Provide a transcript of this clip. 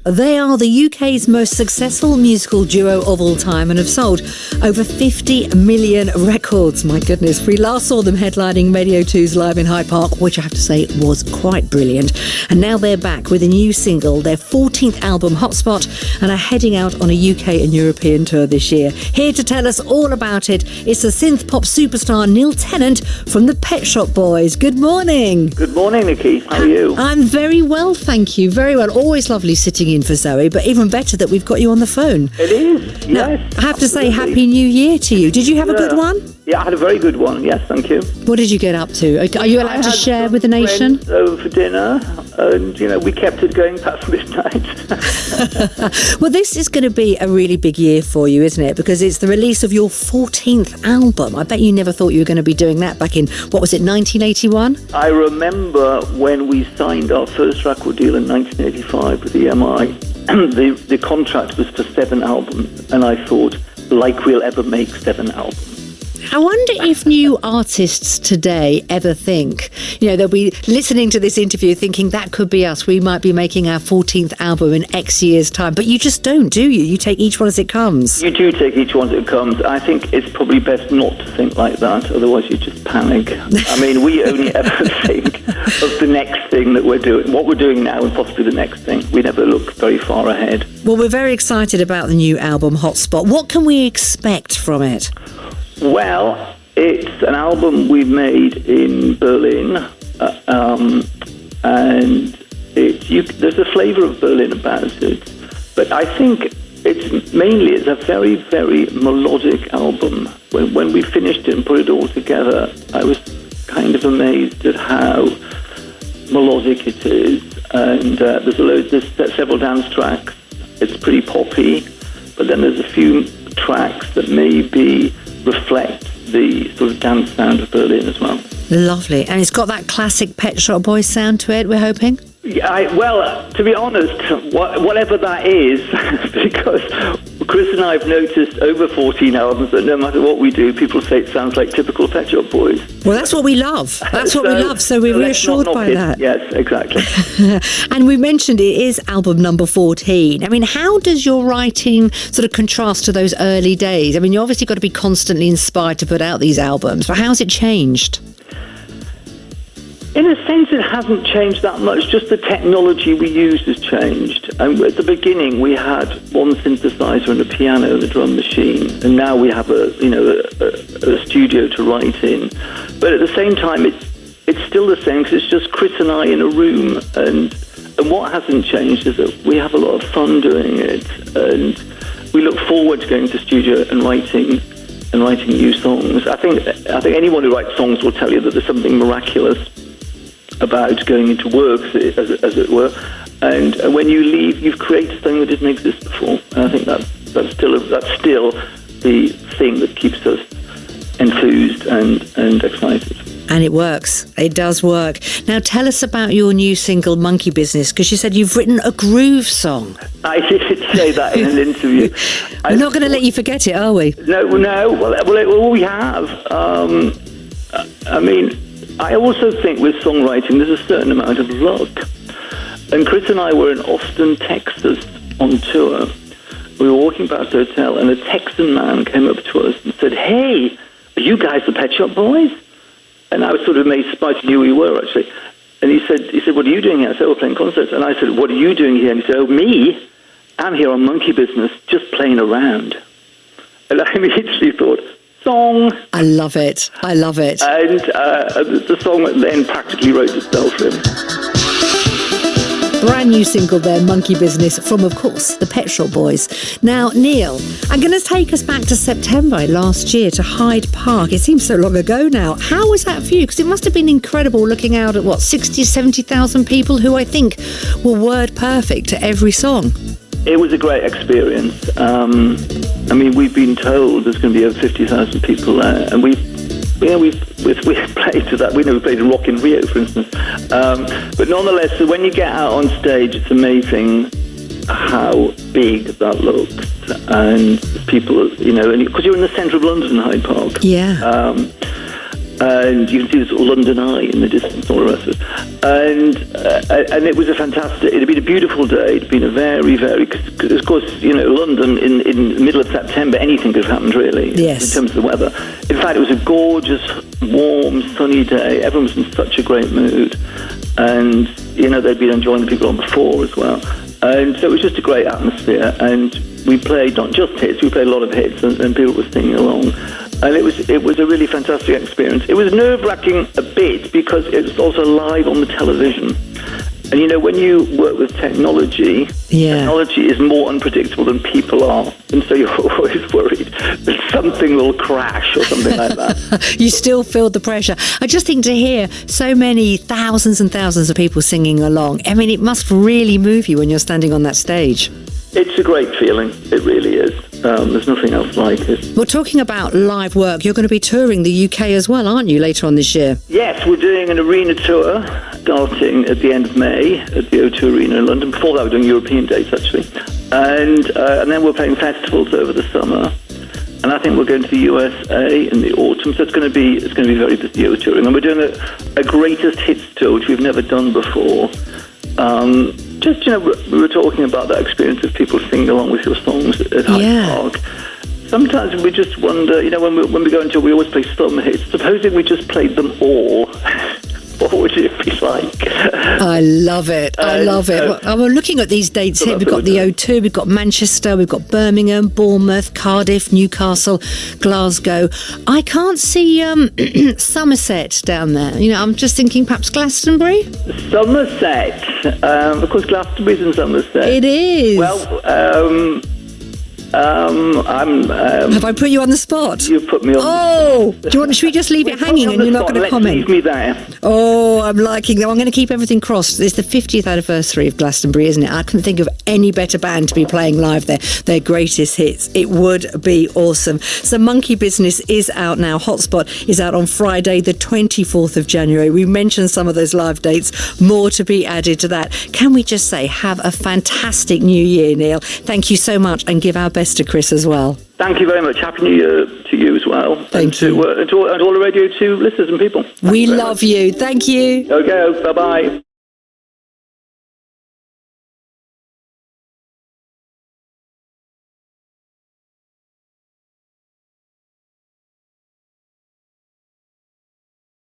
They are the UK's most successful musical duo of all time and have sold over 50 million records. My goodness, we last saw them headlining Radio 2's Live in Hyde Park, which I have to say was quite brilliant. And now they're back with a new single, their 14th album, Hotspot, and are heading out on a UK and European tour this year. Here to tell us all about it is the synth pop superstar Neil Tennant from the Pet Shop Boys. Good morning. Good morning, Nicki. How are you? I'm very well, thank you. Very well. Always lovely sitting in for Zoe, but even better that we've got you on the phone. It is, now, yes. I have to say, absolutely. Happy New Year to you. Did you have a good one? Yeah, I had a very good one, yes, thank you. What did you get up to? Are you allowed to share with the nation? Over for dinner, and, we kept it going past midnight. Well, this is going to be a really big year for you, isn't it? Because it's the release of your 14th album. I bet you never thought you were going to be doing that back in, 1981? I remember when we signed our first record deal in 1985 with EMI, the contract was for 7 albums, and I thought, like we'll ever make 7 albums. I wonder if new artists today ever think, they'll be listening to this interview thinking that could be us. We might be making our 14th album in X years' time. But you just don't, do you? You take each one as it comes. You do take each one as it comes. I think it's probably best not to think like that. Otherwise, you just panic. I mean, we only ever think of the next thing that we're doing, what we're doing now and possibly the next thing. We never look very far ahead. Well, we're very excited about the new album, Hotspot. What can we expect from it? Well, it's an album we made in Berlin, and there's a flavour of Berlin about it. But I think it's a very, very melodic album. When we finished it and put it all together, I was kind of amazed at how melodic it is. And there's several dance tracks. It's pretty poppy, but then there's a few tracks that maybe reflect the sort of dance sound of Berlin as well. Lovely. And it's got that classic Pet Shop Boys sound to it, we're hoping? Yeah, well, to be honest, whatever that is, because Chris and I have noticed over 14 albums that no matter what we do, people say it sounds like typical Pet Shop Boys. Well, that's what we love. That's what we love, so we're reassured by that. Yes, exactly. And we mentioned it is album number 14. I mean, how does your writing sort of contrast to those early days? I mean, you obviously got to be constantly inspired to put out these albums, but how's it changed? In a sense, it hasn't changed that much. Just the technology we use has changed. And at the beginning, we had one synthesizer and a piano and a drum machine, and now we have a studio to write in. But at the same time, it's still the same because it's just Chris and I in a room. And what hasn't changed is that we have a lot of fun doing it, and we look forward to going to studio and writing new songs. I think anyone who writes songs will tell you that there's something miraculous about going into work, as it were, and when you leave, you've created something that didn't exist before. And I think that's still the thing that keeps us enthused and excited. And it works. It does work. Now, tell us about your new single, Monkey Business, because you said you've written a groove song. I did say that in an interview. We're not going to let you forget it, are we? No. Well, we have. I mean, I also think with songwriting, there's a certain amount of luck. And Chris and I were in Austin, Texas on tour. We were walking past the hotel, and a Texan man came up to us and said, "Hey, are you guys the Pet Shop Boys?" And I was sort of amazed, despite who we were, actually. And he said, "What are you doing here?" I said, "We're playing concerts." And I said, "What are you doing here?" And he said, "Oh, me? I'm here on Monkey Business, just playing around." And I immediately thought, song. I love it. And the song then practically wrote itself in. Brand new single there, Monkey Business, from, of course, the Pet Shop Boys. Now, Neil, I'm going to take us back to September last year to Hyde Park. It seems so long ago now. How was that for you? Because it must have been incredible looking out at, 60,000, 70,000 people who I think were word perfect to every song. It was a great experience. I mean, we've been told there's going to be over 50,000 people there, and we've played to that. We never played in Rock in Rio, for instance. But nonetheless, so when you get out on stage, it's amazing how big that looks, and people, and because you're in the centre of London, Hyde Park. Yeah. And you can see this sort of London Eye in the distance, all the rest of it. And it was it had been a beautiful day. It'd been a very, very, because of course, London in the middle of September, anything could have happened really, yes, in terms of the weather. In fact, it was a gorgeous, warm, sunny day. Everyone was in such a great mood. And, they'd been enjoying the people on before as well. And so it was just a great atmosphere. And we played not just hits, we played a lot of hits, and people were singing along. And it was a really fantastic experience. It was nerve-wracking a bit because it was also live on the television. And when you work with technology, technology is more unpredictable than people are. And so you're always worried that something will crash or something like that. You still feel the pressure. I just think to hear so many thousands and thousands of people singing along, I mean, it must really move you when you're standing on that stage. It's a great feeling. It really is. There's nothing else like it. Well, talking about live work, you're going to be touring the UK as well, aren't you, later on this year? Yes, we're doing an arena tour starting at the end of May at the O2 Arena in London. Before that, we're doing European dates, actually. And then we're playing festivals over the summer. And I think we're going to the USA in the autumn. So it's going to be very busy O touring. And we're doing a greatest hits tour, which we've never done before. We were talking about that experience of people singing along with your songs at Hyde Park. Sometimes we just wonder, when we go into it, we always play some hits. Supposing we just played them all, what would it be like? I love it. I love it. Well, we're looking at these dates here. We've got the O2, we've got Manchester, we've got Birmingham, Bournemouth, Cardiff, Newcastle, Glasgow. I can't see Somerset down there. I'm just thinking perhaps Glastonbury? Somerset. Of course, Glastonbury's in Somerset. It is. Well, have I put you on the spot? You've put me on. Oh, should we just leave it hanging and you're not going to comment? Leave me there. Oh, I'm liking that. I'm going to keep everything crossed. It's the 50th anniversary of Glastonbury, isn't it? I couldn't think of any better band to be playing live there. Their greatest hits. It would be awesome. So Monkey Business is out now. Hotspot is out on Friday, the 24th of January. We mentioned some of those live dates. More to be added to that. Can we just say, have a fantastic new year, Neil. Thank you so much, and give our best to Chris as well. Thank you very much. Happy New Year to you as well. Thank you. And to all the Radio 2 listeners and people. We love you. Thank you. Okay, bye-bye.